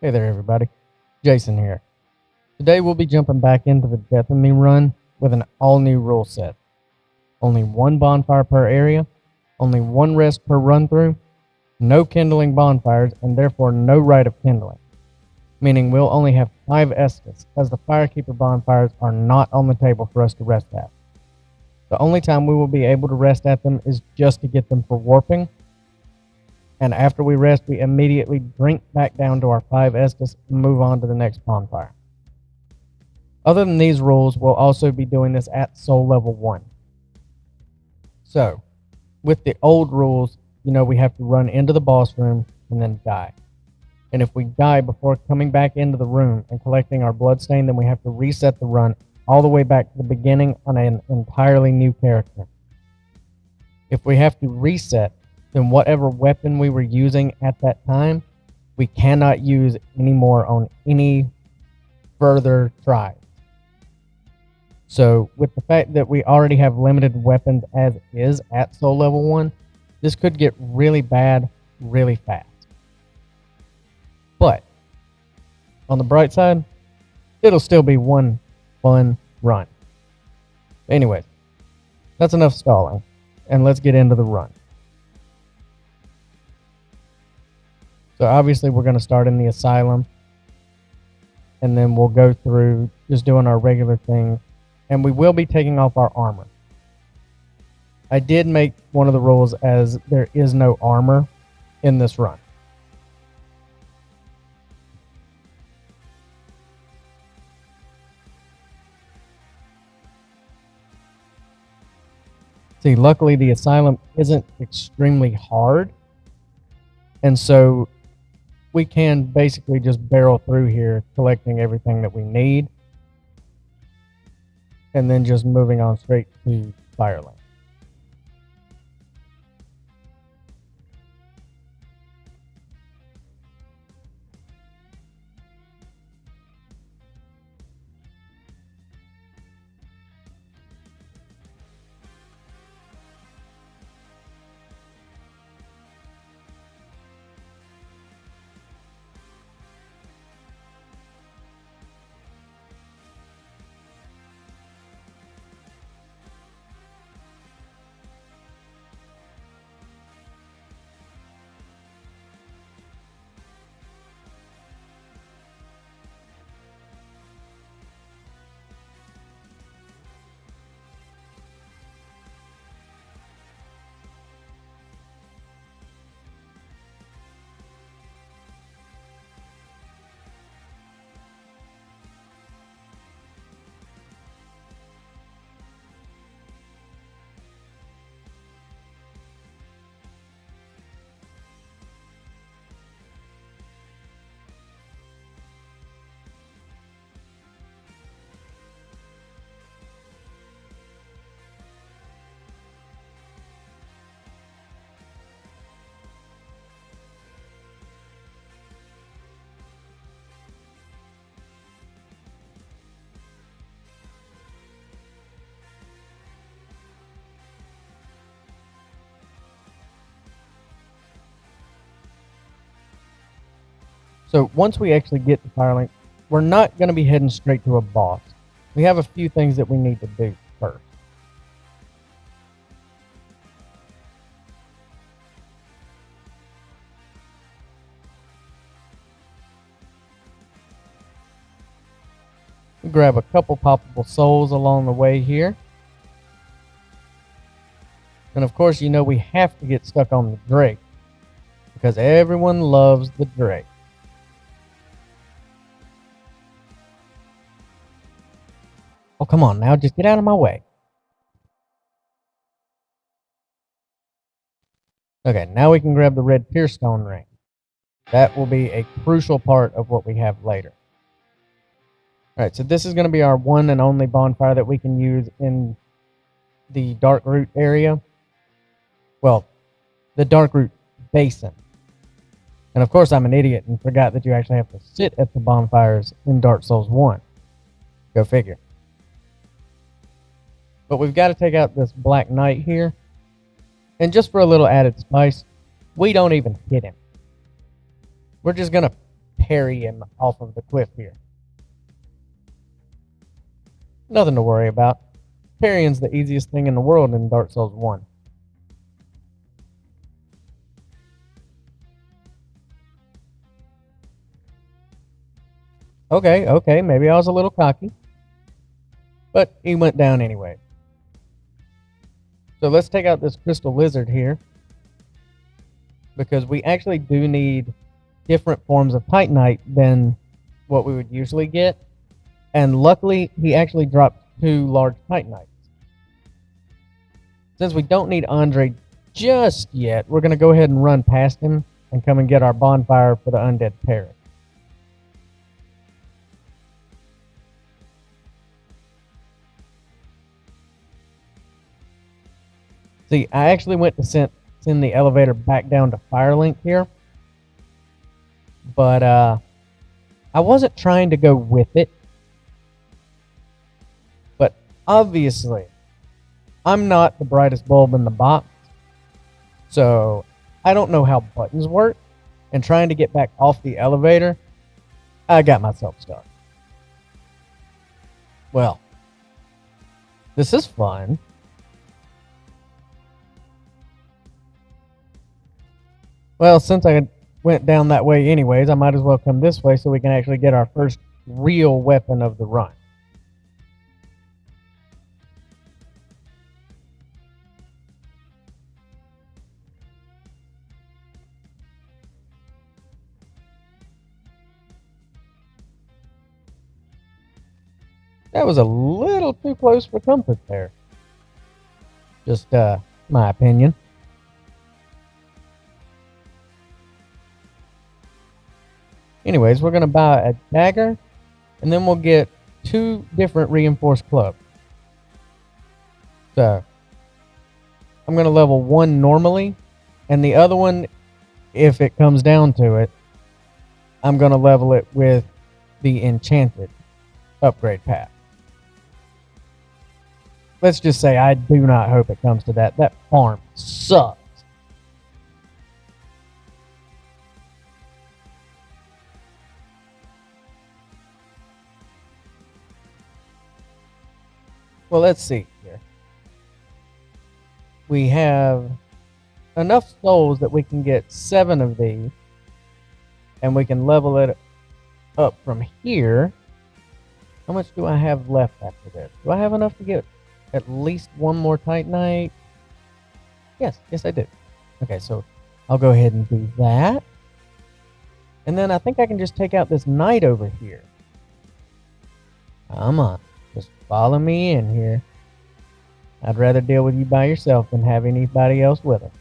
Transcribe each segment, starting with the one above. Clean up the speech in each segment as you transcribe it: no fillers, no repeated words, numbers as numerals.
Hey there, everybody. Jason here. Today we'll be jumping back into the Death of Me run with an all-new rule set. Only one bonfire per area, only one rest per run-through, no kindling bonfires, and therefore no right of kindling. Meaning we'll only have 5 Estus, as the Firekeeper bonfires are not on the table for us to rest at. The only time we will be able to rest at them is just to get them for warping, and after we rest, we immediately drink back down to our 5 Estus and move on to the next bonfire. Other than these rules, we'll also be doing this at soul level 1. So, with the old rules, we have to run into the boss room and then die. And if we die before coming back into the room and collecting our bloodstain, then we have to reset the run all the way back to the beginning on an entirely new character. If we have to reset, then whatever weapon we were using at that time, we cannot use anymore on any further tries. So with the fact that we already have limited weapons as is at soul level 1, this could get really bad really fast. But on the bright side, it'll still be one fun run. Anyways, that's enough stalling, and let's get into the run. So obviously we're going to start in the asylum, and then we'll go through just doing our regular things, and we will be taking off our armor. I did make one of the rules as there is no armor in this run. See, luckily the asylum isn't extremely hard, and so we can basically just barrel through here, collecting everything that we need, and then just moving on straight to Firelink. So once we actually get to Firelink, we're not going to be heading straight to a boss. We have a few things that we need to do first. We grab a couple poppable souls along the way here. And of course, we have to get stuck on the Drake, because everyone loves the Drake. Oh, come on now, just get out of my way. Okay, now we can grab the red Tearstone ring. That will be a crucial part of what we have later. Alright, so this is going to be our one and only bonfire that we can use in the Darkroot area. Well, the Darkroot Basin. And of course I'm an idiot and forgot that you actually have to sit at the bonfires in Dark Souls 1. Go figure. But we've got to take out this Black Knight here. And just for a little added spice, we don't even hit him. We're just going to parry him off of the cliff here. Nothing to worry about. Parrying's the easiest thing in the world in Dark Souls 1. Okay, maybe I was a little cocky. But he went down anyway. So let's take out this crystal lizard here, because we actually do need different forms of titanite than what we would usually get. And luckily, he actually dropped 2 large titanites. Since we don't need Andre just yet, we're going to go ahead and run past him and come and get our bonfire for the undead parrot. See, I actually went to send the elevator back down to Firelink here, but I wasn't trying to go with it. But obviously, I'm not the brightest bulb in the box, so I don't know how buttons work, and trying to get back off the elevator, I got myself stuck. Well, this is fun. Well, since I went down that way anyways, I might as well come this way so we can actually get our first real weapon of the run. That was a little too close for comfort there. Just my opinion. Anyways, we're going to buy a dagger, and then we'll get 2 different reinforced clubs. So, I'm going to level 1 normally, and the other one, if it comes down to it, I'm going to level it with the enchanted upgrade path. Let's just say I do not hope it comes to that. That farm sucks. Well, let's see here. We have enough souls that we can get 7 of these, and we can level it up from here. How much do I have left after this? Do I have enough to get at least 1 more titanite? Yes, I do. Okay, so I'll go ahead and do that. And then I think I can just take out this knight over here. Come on. Just follow me in here. I'd rather deal with you by yourself than have anybody else with her.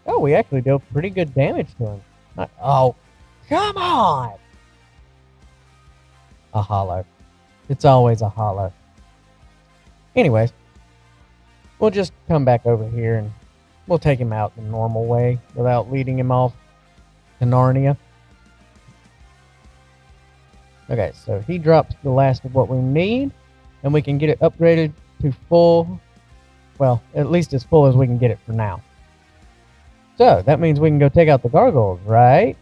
Oh, we actually dealt pretty good damage to him. Oh, come on! A hollow. It's always a hollow. Anyways, we'll just come back over here and we'll take him out the normal way without leading him off to Narnia. Okay, so he drops the last of what we need, and we can get it upgraded to full. Well, at least as full as we can get it for now. So, that means we can go take out the gargoyles, right?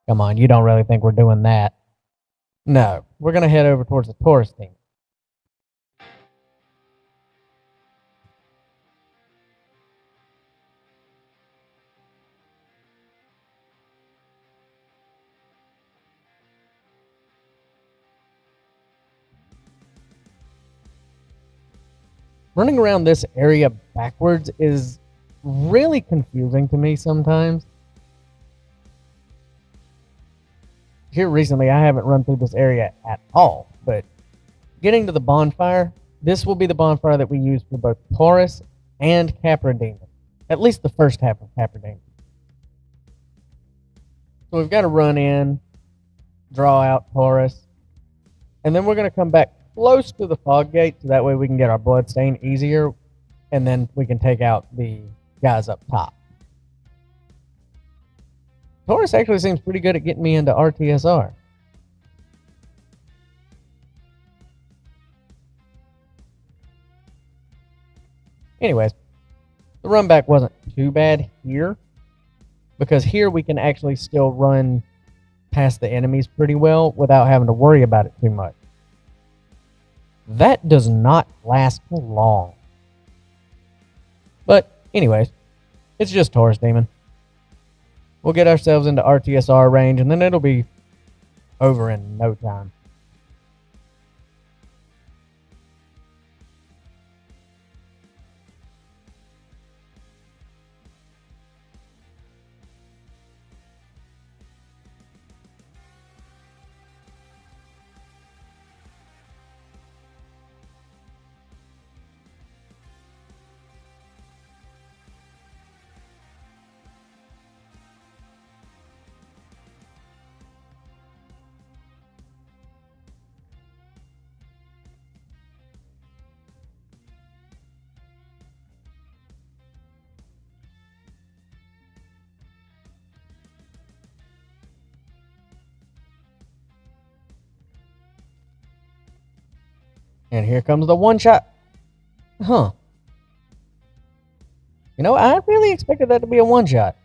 Come on, you don't really think we're doing that. No, we're going to head over towards the tourist team. Running around this area backwards is really confusing to me sometimes. Here recently, I haven't run through this area at all, but getting to the bonfire, this will be the bonfire that we use for both Taurus and Capra Demon. At least the first half of Capra Demon. So we've got to run in, draw out Taurus, and then we're going to come back close to the fog gate, so that way we can get our bloodstain easier, and then we can take out the guys up top. Taurus actually seems pretty good at getting me into RTSR. Anyways, the run back wasn't too bad here, because here we can actually still run past the enemies pretty well without having to worry about it too much. That does not last long. But anyways, it's just Taurus Demon. We'll get ourselves into RTSR range, and then it'll be over in no time. And here comes the one shot. Huh. You know, I really expected that to be a one shot.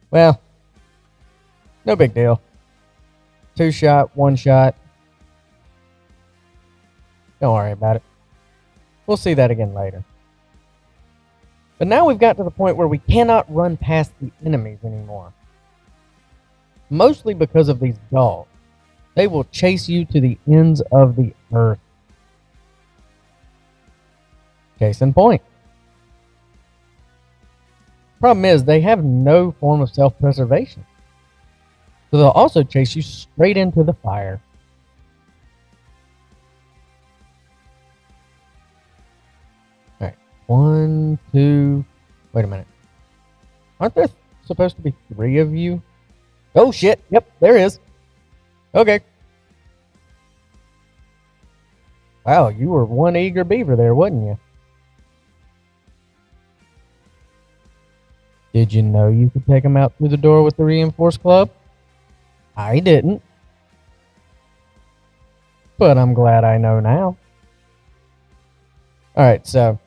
Well, no big deal. 2 shot, 1 shot. Don't worry about it. We'll see that again later. But now we've got to the point where we cannot run past the enemies anymore. Mostly because of these dogs. They will chase you to the ends of the earth. Case in point. Problem is, they have no form of self-preservation. So they'll also chase you straight into the fire. Alright. 1, 2... Wait a minute. Aren't there supposed to be 3 of you? Oh shit! Yep, there is. Okay. Wow, you were one eager beaver there, wasn't you? Did you know you could take them out through the door with the reinforced club? I didn't. But I'm glad I know now. Alright, so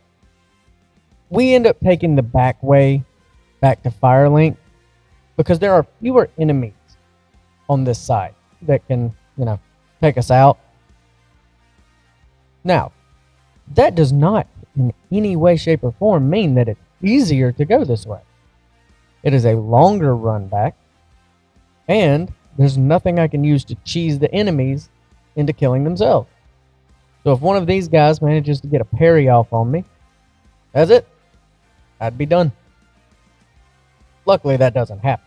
we end up taking the back way back to Firelink because there are fewer enemies on this side that can, take us out. Now, that does not in any way, shape, or form mean that it's easier to go this way. It is a longer run back, and there's nothing I can use to cheese the enemies into killing themselves. So if one of these guys manages to get a parry off on me, that's it. I'd be done. Luckily, that doesn't happen.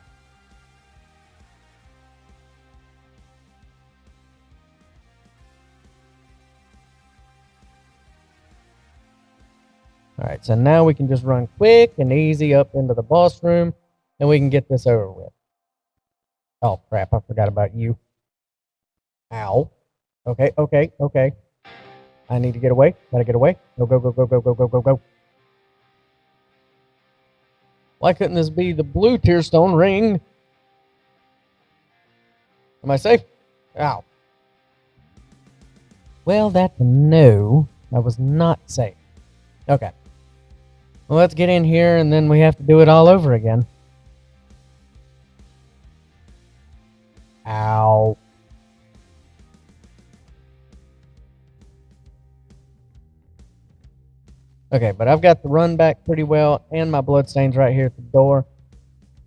Alright, so now we can just run quick and easy up into the boss room, and we can get this over with. Oh, crap, I forgot about you. Ow. Okay. I need to get away. Gotta get away. Go. Why couldn't this be the blue Tearstone ring? Am I safe? Ow. Well, that's a no. I was not safe. Okay. Well, let's get in here, and then we have to do it all over again. Ow. Okay, but I've got the run back pretty well, and my bloodstains right here at the door.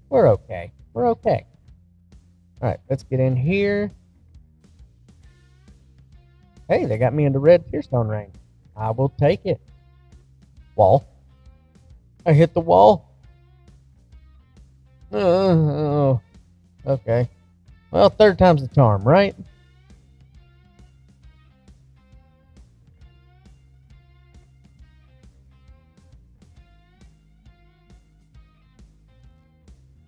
We're okay. Alright, let's get in here. Hey, they got me into red Tearstone range. I will take it. Wall. I hit the wall. Oh, okay. Well, 3rd time's the charm, right?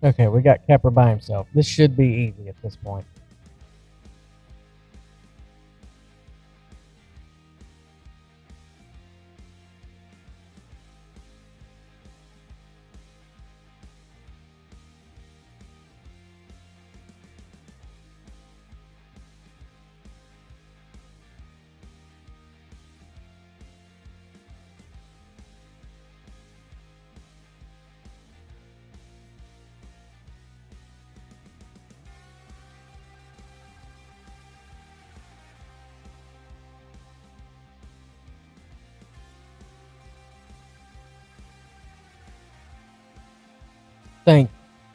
Okay, we got Kepper by himself. This should be easy at this point. Thank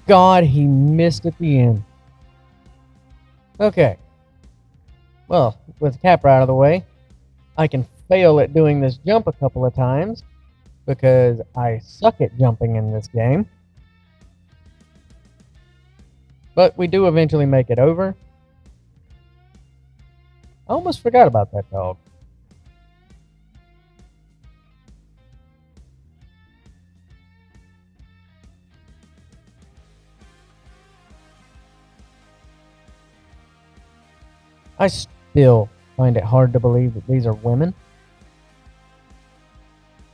God he missed at the end. Okay, well, with Capra out of the way, I can fail at doing this jump a couple of times because I suck at jumping in this game. But we do eventually make it over. I almost forgot about that dog. I still find it hard to believe that these are women.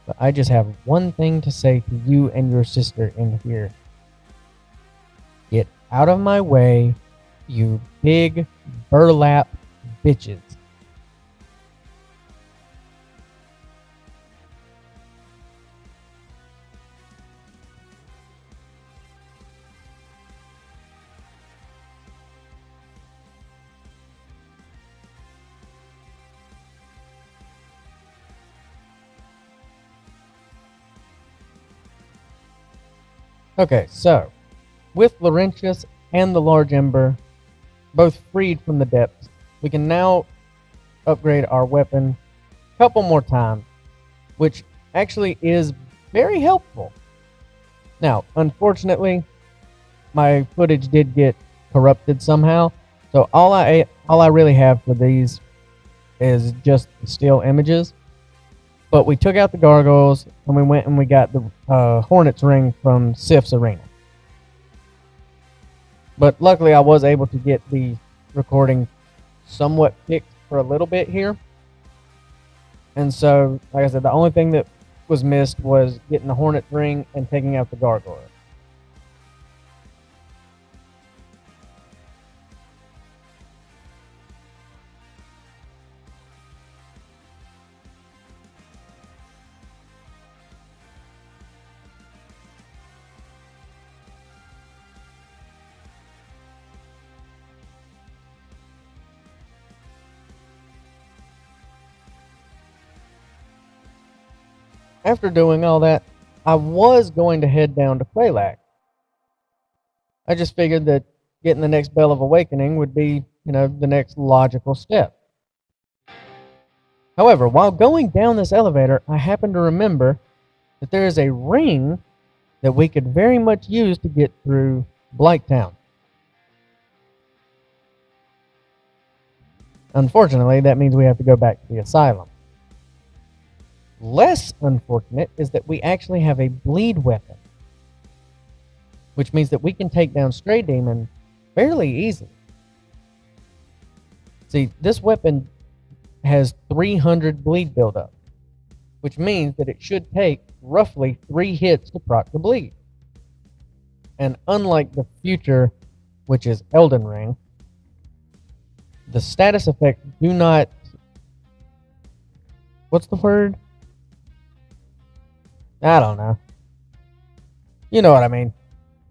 But I just have one thing to say to you and your sister in here. Get out of my way, you big burlap bitches. Okay, so with Laurentius and the Large Ember both freed from the depths, we can now upgrade our weapon a couple more times, which actually is very helpful. Now, unfortunately, my footage did get corrupted somehow, so all I really have for these is just still images. But we took out the gargoyles and we went and we got the Hornet's ring from Sif's arena. But luckily, I was able to get the recording somewhat fixed for a little bit here. And so, like I said, the only thing that was missed was getting the Hornet's ring and taking out the gargoyle. After doing all that, I was going to head down to Quelac. I just figured that getting the next Bell of Awakening would be, the next logical step. However, while going down this elevator, I happened to remember that there is a ring that we could very much use to get through Blighttown. Unfortunately, that means we have to go back to the asylum. Less unfortunate is that we actually have a bleed weapon, which means that we can take down Stray Demon fairly easily. See, this weapon has 300 bleed buildup, which means that it should take roughly 3 hits to proc the bleed. And unlike the future, which is Elden Ring, the status effects do not... What's the word? I don't know. You know what I mean.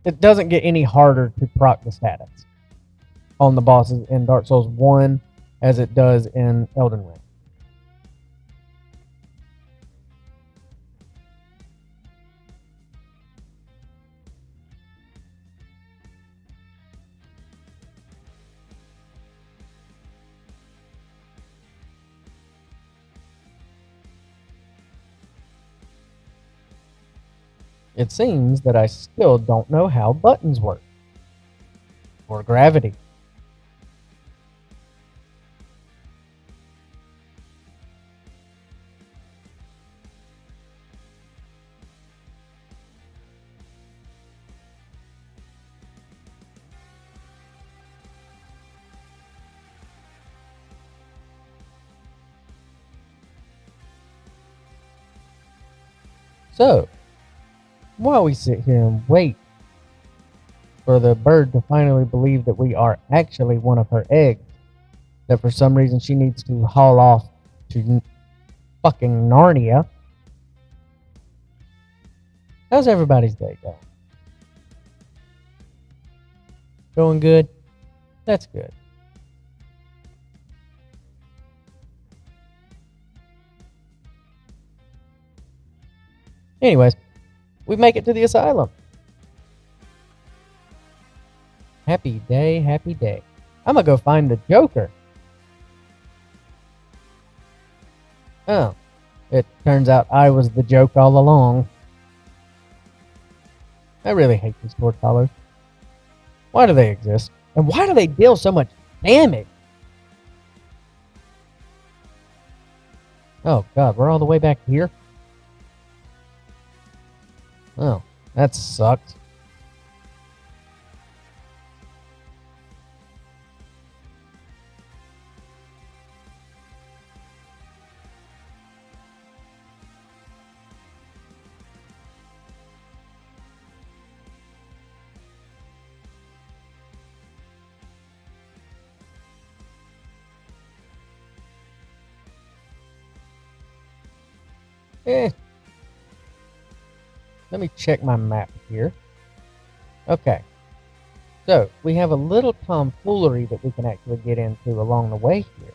It doesn't get any harder to proc the status on the bosses in Dark Souls 1 as it does in Elden Ring. It seems that I still don't know how buttons work. Or gravity. So, while we sit here and wait for the bird to finally believe that we are actually one of her eggs, that for some reason she needs to haul off to fucking Narnia. How's everybody's day going? Going good? That's good. Anyways, we make it to the asylum. Happy day, happy day. I'm gonna go find the Joker. Oh, it turns out I was the joke all along. I really hate these torch hollows. Why do they exist? And why do they deal so much damage? Oh god, we're all the way back here? Oh, that sucks. Eh, let me check my map here. Okay, so we have a little tomfoolery that we can actually get into along the way here.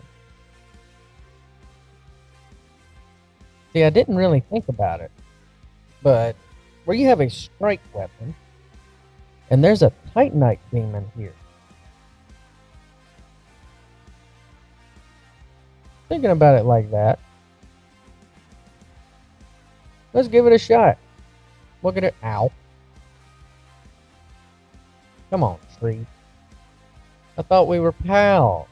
See, I didn't really think about it, but where you have a strike weapon, and there's a Titanite demon here. Thinking about it like that, let's give it a shot. Look at it. Ow. Come on, tree. I thought we were pals.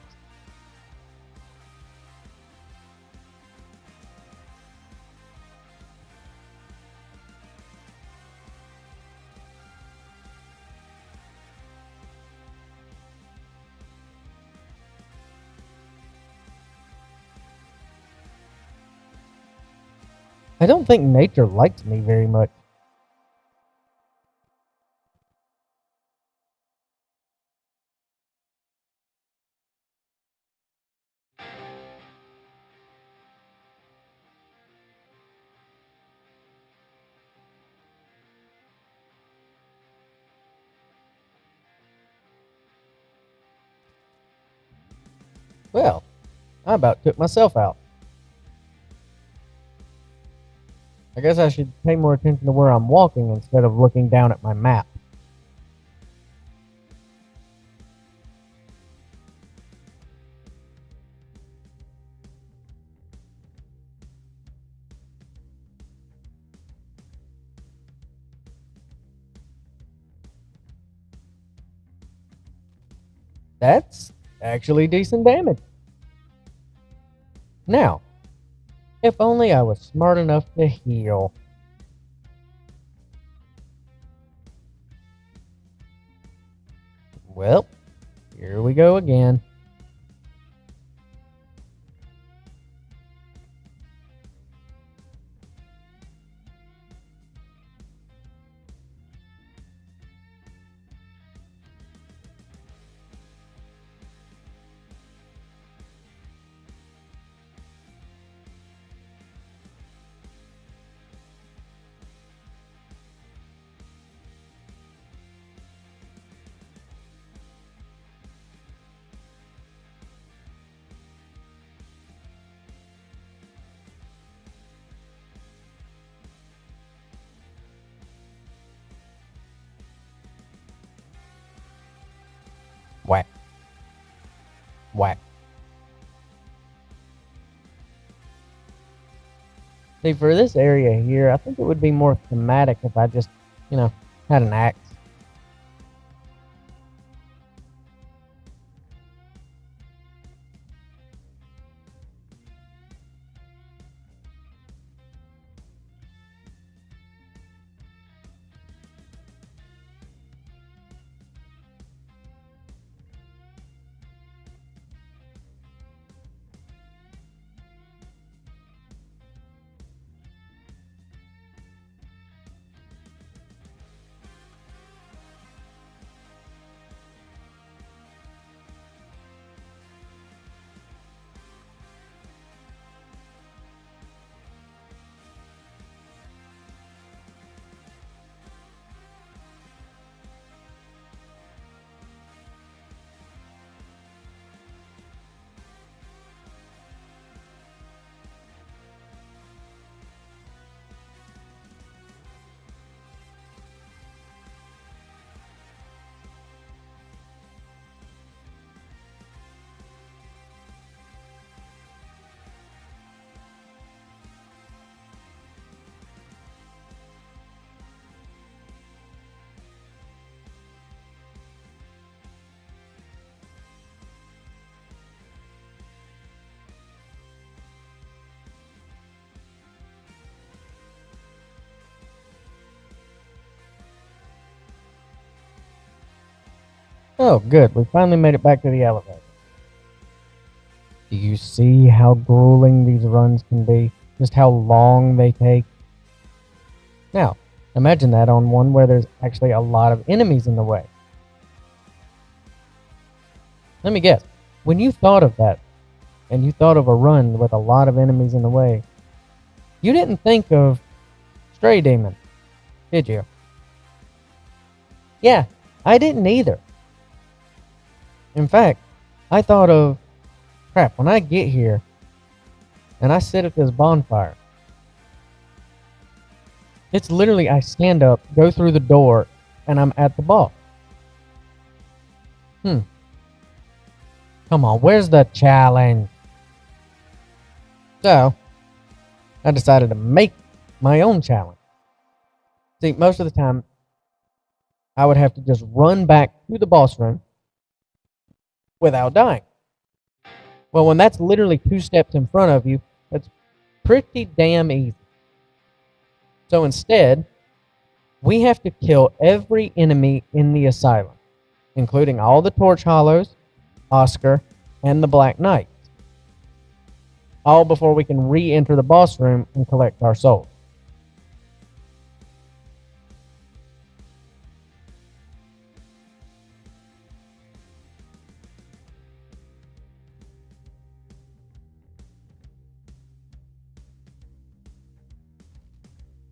I don't think nature likes me very much. Well, I about took myself out. I guess I should pay more attention to where I'm walking instead of looking down at my map. That's actually decent damage. Now, if only I was smart enough to heal. Well, here we go again. Whack. Whack. See, for this area here, I think it would be more thematic if I just, had an axe. Oh, good. We finally made it back to the elevator. Do you see how grueling these runs can be? Just how long they take? Now, imagine that on one where there's actually a lot of enemies in the way. Let me guess. When you thought of that, and you thought of a run with a lot of enemies in the way, you didn't think of Stray Demon, did you? Yeah, I didn't either. In fact, I thought of, crap, when I get here and I sit at this bonfire, it's literally I stand up, go through the door, and I'm at the boss. Come on, where's the challenge? So, I decided to make my own challenge. See, most of the time, I would have to just run back to the boss room without dying. Well, when that's literally 2 steps in front of you, that's pretty damn easy. So instead, we have to kill every enemy in the asylum, including all the Torch Hollows, Oscar, and the Black Knights, all before we can re-enter the boss room and collect our souls.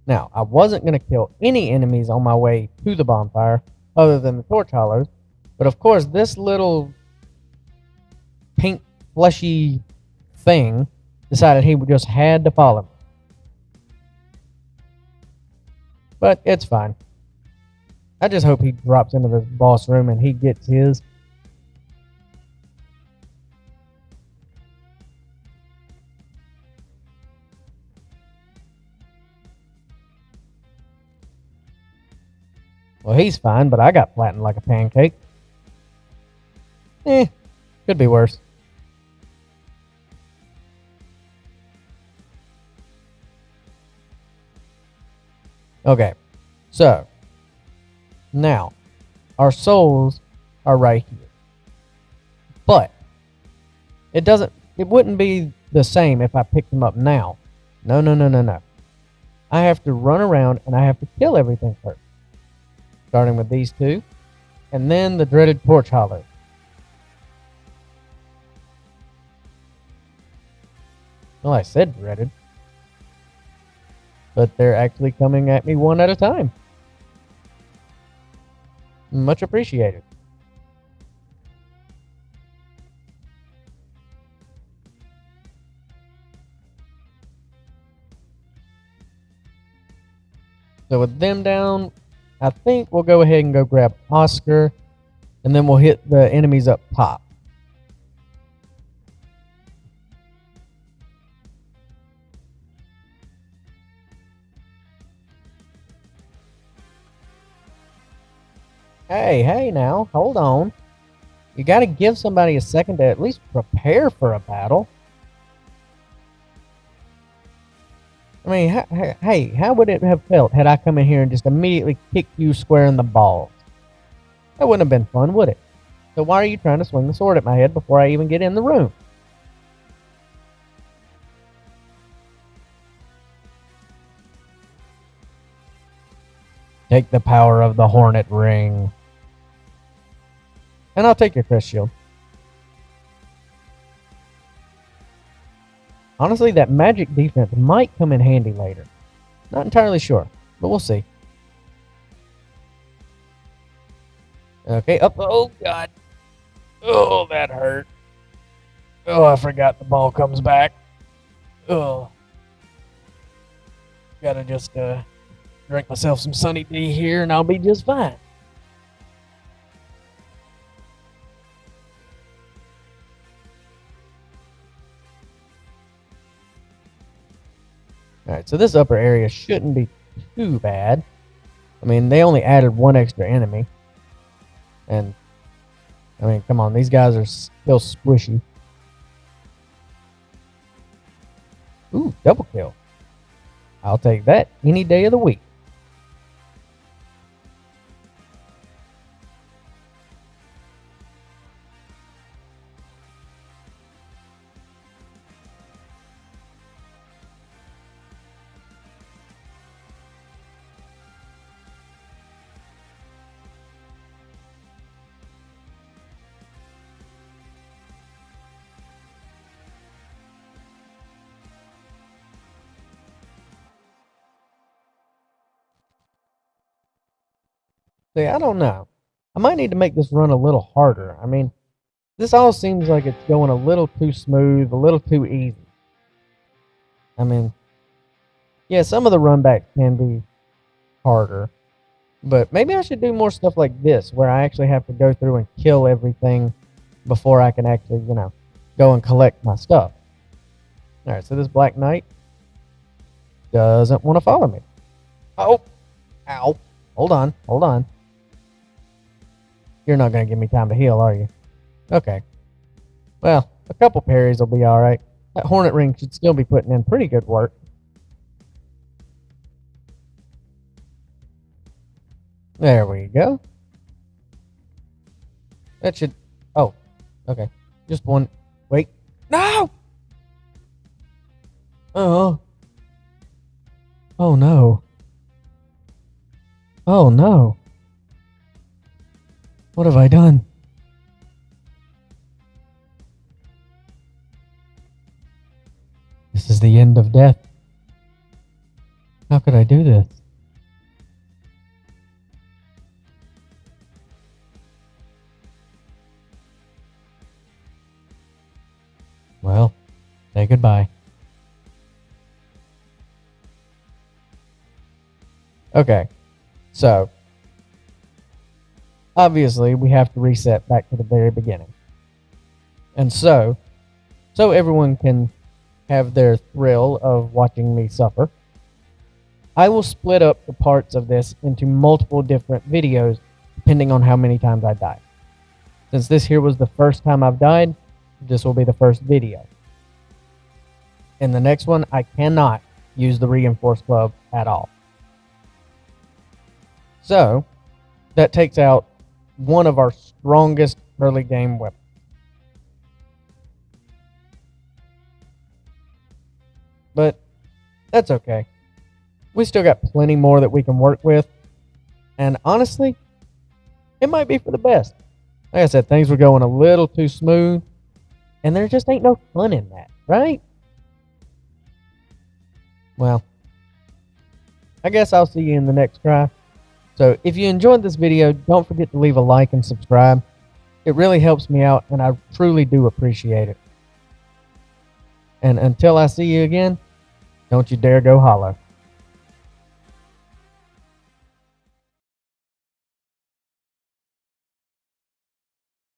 Now, I wasn't going to kill any enemies on my way to the bonfire other than the Torch Hollows, but of course this little pink fleshy thing decided he just had to follow me. But it's fine. I just hope he drops into this boss room and he gets his. Well, he's fine, but I got flattened like a pancake. Could be worse. Okay, so now our souls are right here. But it wouldn't be the same if I picked them up now. No. I have to run around and I have to kill everything first. Starting with these two, and then the dreaded Torch Hollow. Well, I said dreaded, but they're actually coming at me one at a time. Much appreciated. So with them down, I think we'll go ahead and go grab Oscar, and then we'll hit the enemies up top. Hey now, hold on. You gotta give somebody a second to at least prepare for a battle. I mean, hey, how would it have felt had I come in here and just immediately kicked you square in the balls? That wouldn't have been fun, would it? So why are you trying to swing the sword at my head before I even get in the room? Take the power of the Hornet Ring. And I'll take your Crest Shield. Honestly, that magic defense might come in handy later. Not entirely sure, but we'll see. Okay, up. Oh, God. Oh, that hurt. Oh, I forgot the ball comes back. Oh. Gotta just drink myself some Sunny D here and I'll be just fine. Alright, so this upper area shouldn't be too bad. I mean, they only added one extra enemy. And, I mean, come on, these guys are still squishy. Ooh, double kill. I'll take that any day of the week. See, I don't know. I might need to make this run a little harder. I mean, this all seems like it's going a little too smooth, a little too easy. I mean, yeah, some of the runbacks can be harder, but maybe I should do more stuff like this where I actually have to go through and kill everything before I can actually, go and collect my stuff. All right, so this Black Knight doesn't want to follow me. Oh, ow. Hold on, hold on. You're not going to give me time to heal, are you? Okay. Well, a couple parries will be all right. That Hornet Ring should still be putting in pretty good work. There we go. That should... Oh, okay. Just one... Wait. No! Oh. Oh, no. Oh, no. What have I done? This is the end of death. How could I do this? Well, say goodbye. Okay, so obviously we have to reset back to the very beginning. And so everyone can have their thrill of watching me suffer, I will split up the parts of this into multiple different videos depending on how many times I die. Since this here was the first time I've died, this will be the first video. In the next one, I cannot use the reinforced club at all. So, that takes out one of our strongest early game weapons. But that's okay. We still got plenty more that we can work with. And honestly, it might be for the best. Like I said, things were going a little too smooth. And there just ain't no fun in that, right? Well, I guess I'll see you in the next try. So if you enjoyed this video, don't forget to leave a like and subscribe. It really helps me out, and I truly do appreciate it. And until I see you again, don't you dare go hollow.